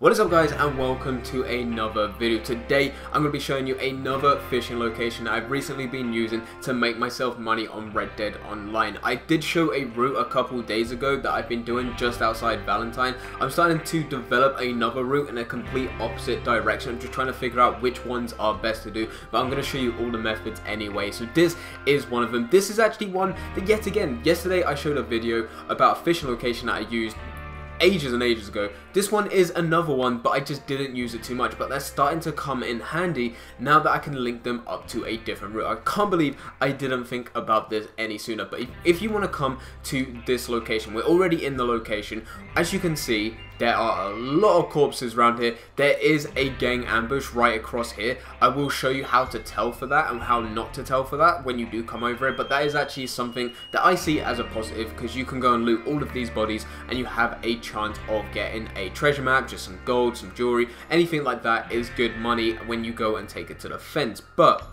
What is up guys, and welcome to another video. Today I'm going to be showing you another fishing location that I've recently been using to make myself money on Red Dead Online. I did show a route a couple days ago that I've been doing just outside Valentine. I'm starting to develop another route in a complete opposite direction. I'm just trying to figure out which ones are best to do, but I'm going to show you all the methods anyway. So this is one of them. This is actually one that yet again, yesterday I showed a video about a fishing location that I used ages and ages ago. This one is another one, but I just didn't use it too much, but they're starting to come in handy now that I can link them up to a different route. I can't believe I didn't think about this any sooner. But if you want to come to this location, we're already in the location. As you can see, there are a lot of corpses around here. There is a gang ambush right across here. I will show you how to tell for that and how not to tell for that when you do come over it, but that is actually something that I see as a positive, because you can go and loot all of these bodies and you have a chance of getting a treasure map, just some gold, some jewelry, anything like that is good money when you go and take it to the fence. But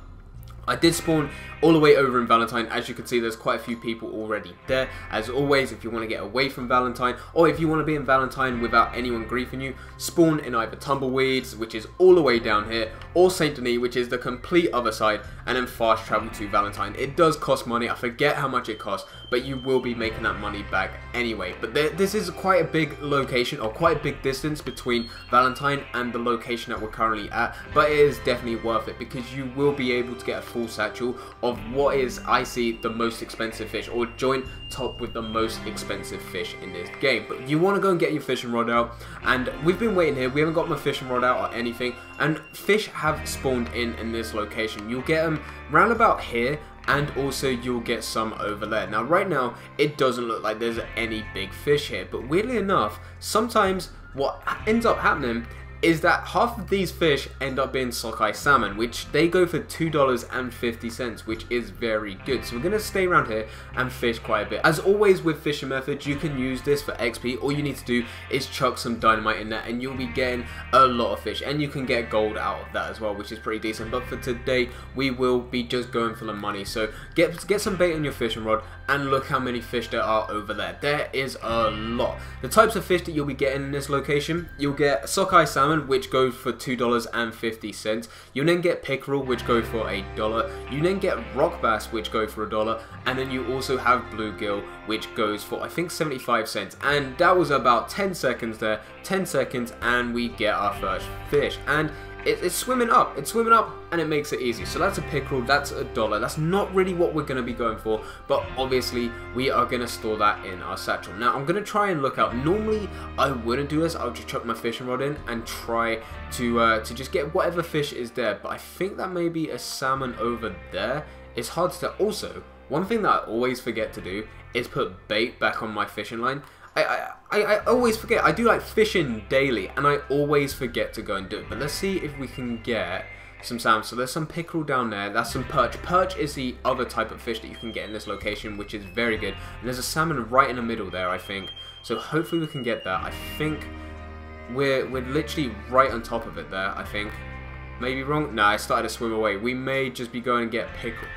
I did spawn all the way over in Valentine. As you can see, there's quite a few people already there. As always, if you want to get away from Valentine, or if you want to be in Valentine without anyone griefing you, spawn in either Tumbleweeds, which is all the way down here, or Saint Denis, which is the complete other side, and then fast travel to Valentine. It does cost money. I forget how much it costs, but you will be making that money back anyway. But this is quite a big location, or quite a big distance between Valentine and the location that we're currently at, but it is definitely worth it, because you will be able to get a full satchel of what is, I see, the most expensive fish, or joint top with the most expensive fish in this game. But you want to go and get your fishing rod out, and we've been waiting here. We haven't got my fishing rod out or anything, and fish have spawned in this location. You'll get them round about here, and also you'll get some over there. Now right now it doesn't look like there's any big fish here, but weirdly enough, sometimes what ends up happening is that half of these fish end up being sockeye salmon, which they go for $2.50, which is very good. So we're going to stay around here and fish quite a bit. As always with fishing methods, you can use this for XP. All you need to do is chuck some dynamite in there and you'll be getting a lot of fish, and you can get gold out of that as well, which is pretty decent. But for today, we will be just going for the money. So get some bait on your fishing rod, and look how many fish there are over there. There is a lot. The types of fish that you'll be getting in this location, you'll get sockeye salmon, which goes for $2.50. You then get pickerel, which go for $1. You then get rock bass, which go for $1, and then you also have bluegill, which goes for I think 75 cents. And that was about 10 seconds there. 10 seconds, and we get our first fish. And it's swimming up, and it makes it easy. So that's a pickerel, that's $1. That's not really what we're going to be going for, but obviously we are going to store that in our satchel. Now I'm going to try and look out. Normally I wouldn't do this. I would just chuck my fishing rod in and try to just get whatever fish is there, but I think that may be a salmon over there. It's hard to tell. Also, one thing that I always forget to do is put bait back on my fishing line. I always forget. I do like fishing daily, and I always forget to go and do it. But let's see if we can get some salmon. So there's some pickerel down there. That's some perch. Perch is the other type of fish that you can get in this location, which is very good. And there's a salmon right in the middle there, I think. So hopefully we can get that. I think we're literally right on top of it there, I think. Maybe wrong? No, I started to swim away. We may just be going to get pickerel.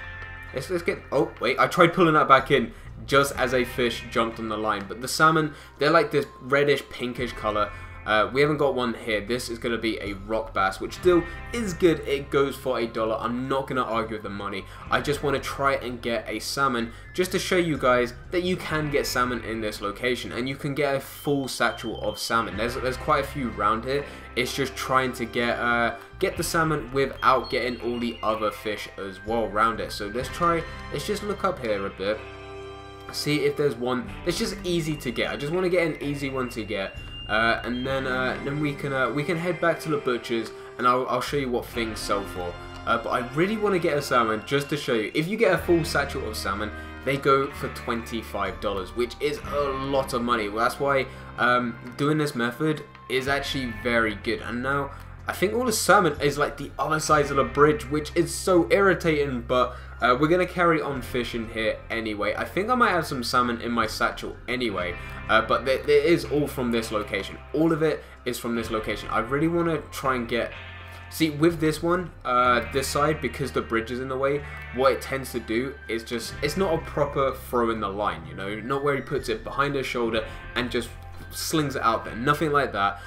Let's get... Oh, wait. I tried pulling that back in just as a fish jumped on the line. But the salmon, they're like this reddish, pinkish color. We haven't got one here. This is going to be a rock bass, which still is good. It goes for $1. I'm not going to argue with the money. I just want to try and get a salmon just to show you guys that you can get salmon in this location, and you can get a full satchel of salmon. There's quite a few around here. It's just trying to get the salmon without getting all the other fish as well around it. So let's just look up here a bit, see if there's one that's just easy to get. I just want to get an easy one to get. And then we can head back to the butchers, and I'll show you what things sell for. But I really want to get a salmon just to show you. If you get a full satchel of salmon, they go for $25, which is a lot of money. Well, that's why doing this method is actually very good. And now I think all the salmon is like the other side of the bridge, which is so irritating, but we're going to carry on fishing here anyway. I think I might have some salmon in my satchel anyway, but it is all from this location. All of it is from this location. I really want to try and get... See, with this one, this side, because the bridge is in the way, what it tends to do is just... It's not a proper throw in the line, you know? Not where he puts it behind his shoulder and just slings it out there. Nothing like that.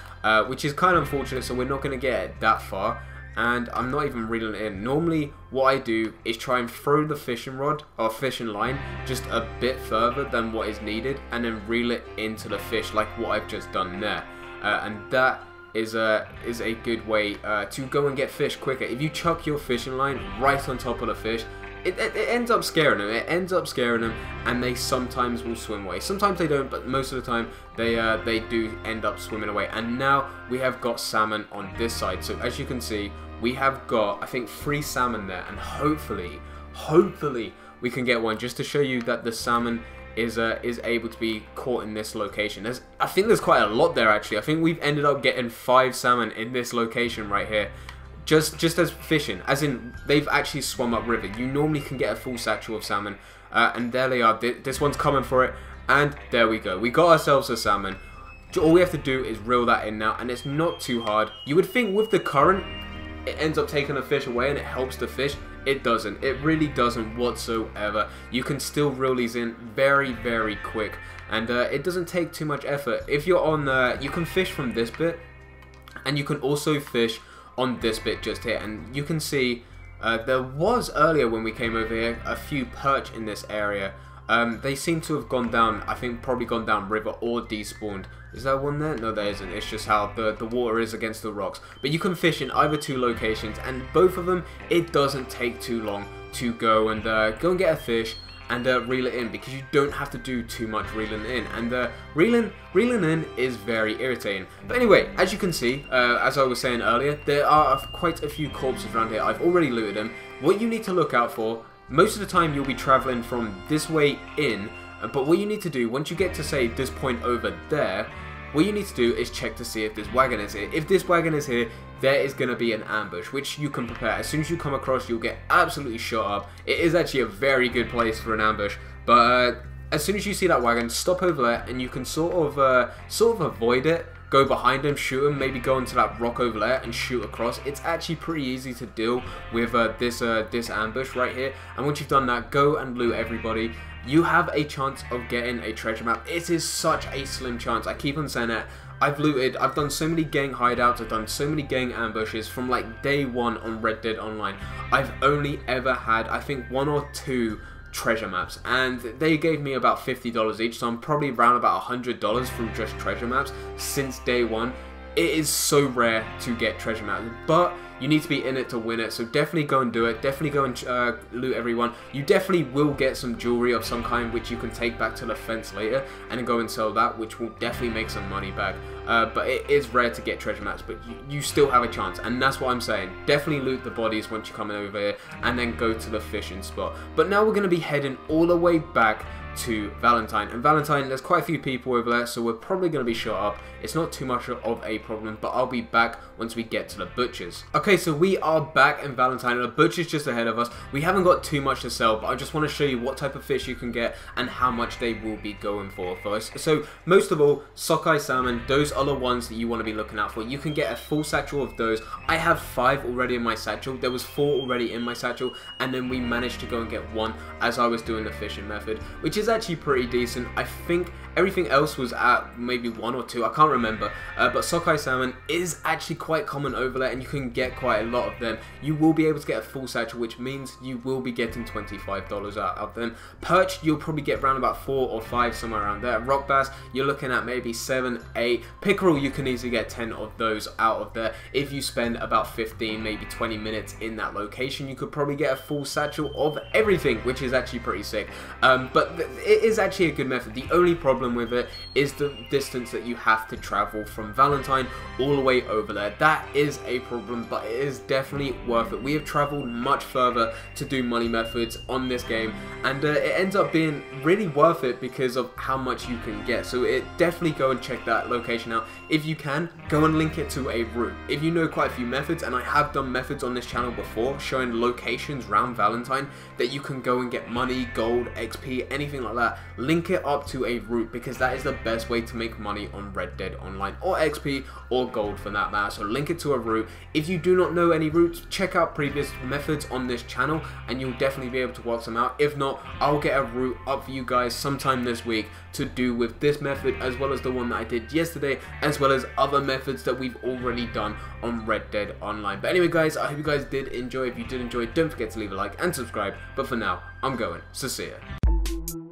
which is kind of unfortunate, so we're not going to get that far. And I'm not even reeling it in. Normally, what I do is try and throw the fishing rod or fishing line just a bit further than what is needed, and then reel it into the fish like what I've just done there. And that is a good way to go and get fish quicker. If you chuck your fishing line right on top of the fish, it ends up scaring them. It ends up scaring them, and they sometimes will swim away. Sometimes they don't, but most of the time they do end up swimming away. And now we have got salmon on this side. So as you can see, we have got, I think, 3 salmon there, and hopefully we can get one, just to show you that the salmon is able to be caught in this location. I think there's quite a lot there actually. I think we've ended up getting 5 salmon in this location right here. Just as fishing, as in they've actually swum upriver. You normally can get a full satchel of salmon, and there they are. This one's coming for it, and there we go. We got ourselves a salmon. All we have to do is reel that in now, and it's not too hard. You would think with the current, it ends up taking the fish away and it helps the fish. It doesn't. It really doesn't whatsoever. You can still reel these in very, very quick, and it doesn't take too much effort. If you're on, you can fish from this bit, and you can also fish on this bit just here. And you can see there was earlier when we came over here a few perch in this area. They seem to have gone down, I think probably gone down river or despawned. Is there one there? No, there isn't. It's just how the water is against the rocks. But you can fish in either 2 locations, and both of them, it doesn't take too long to go and get a fish and reel it in, because you don't have to do too much reeling in, and reeling in is very irritating. But anyway, as you can see, as I was saying earlier, there are quite a few corpses around here. I've already looted them. What you need to look out for, most of the time you'll be traveling from this way in, but what you need to do once you get to, say, this point over there, what you need to do is check to see if this wagon is here. If this wagon is here, there is going to be an ambush, which you can prepare. As soon as you come across, you'll get absolutely shot up. It is actually a very good place for an ambush, but as soon as you see that wagon, stop over there, and you can sort of avoid it. Go behind him, shoot him, maybe go into that rock over there and shoot across. It's actually pretty easy to deal with this ambush right here. And once you've done that, go and loot everybody. You have a chance of getting a treasure map. It is such a slim chance. I keep on saying that. I've looted, I've done so many gang hideouts, I've done so many gang ambushes from like day 1 on Red Dead Online. I've only ever had, I think, 1 or 2 treasure maps, and they gave me about $50 each, so I'm probably around about $100 from just treasure maps since day 1. It is so rare to get treasure maps, but you need to be in it to win it, so definitely go and do it. Definitely go and loot everyone. You definitely will get some jewelry of some kind which you can take back to the fence later and then go and sell that, which will definitely make some money back. But it is rare to get treasure maps, but you still have a chance, and that's what I'm saying. Definitely loot the bodies once you come over here and then go to the fishing spot. But now we're going to be heading all the way back to Valentine, and Valentine, there's quite a few people over there, so we're probably going to be shot up. It's not too much of a problem, but I'll be back once we get to the butchers. Okay, so we are back in Valentine, and the butcher's just ahead of us. We haven't got too much to sell, but I just want to show you what type of fish you can get and how much they will be going for first. So most of all, sockeye salmon, those are the ones that you want to be looking out for. You can get a full satchel of those. I have 5 already in my satchel. There was 4 already in my satchel, and then we managed to go and get 1 as I was doing the fishing method, which is actually pretty decent. I think everything else was at maybe 1 or 2, I can't remember, but sockeye salmon is actually quite common over there, and you can get quite a lot of them. You will be able to get a full satchel, which means you will be getting $25 out of them. Perch, you'll probably get around about 4 or 5, somewhere around there. Rock bass, you're looking at maybe 7, 8. Pickerel, you can easily get 10 of those out of there. If you spend about 15, maybe 20 minutes in that location, you could probably get a full satchel of everything, which is actually pretty sick. But it is actually a good method. The only problem with it is the distance that you have to travel from Valentine all the way over there. That is a problem, but it is definitely worth it. We have traveled much further to do money methods on this game, and it ends up being really worth it because of how much you can get. So definitely go and check that location out. If you can, go and link it to a route. If you know quite a few methods, and I have done methods on this channel before showing locations around Valentine that you can go and get money, gold, XP, anything like that, link it up to a route, because that is the best way to make money on Red Dead Online, or XP or gold for that matter. So link it to a route. If you do do not know any routes, check out previous methods on this channel and you'll definitely be able to work some out. If not, I'll get a route up for you guys sometime this week to do with this method, as well as the one that I did yesterday, as well as other methods that we've already done on Red Dead Online. But anyway guys, I hope you guys did enjoy. If you did enjoy, don't forget to leave a like and subscribe. But for now, I'm going, so see ya.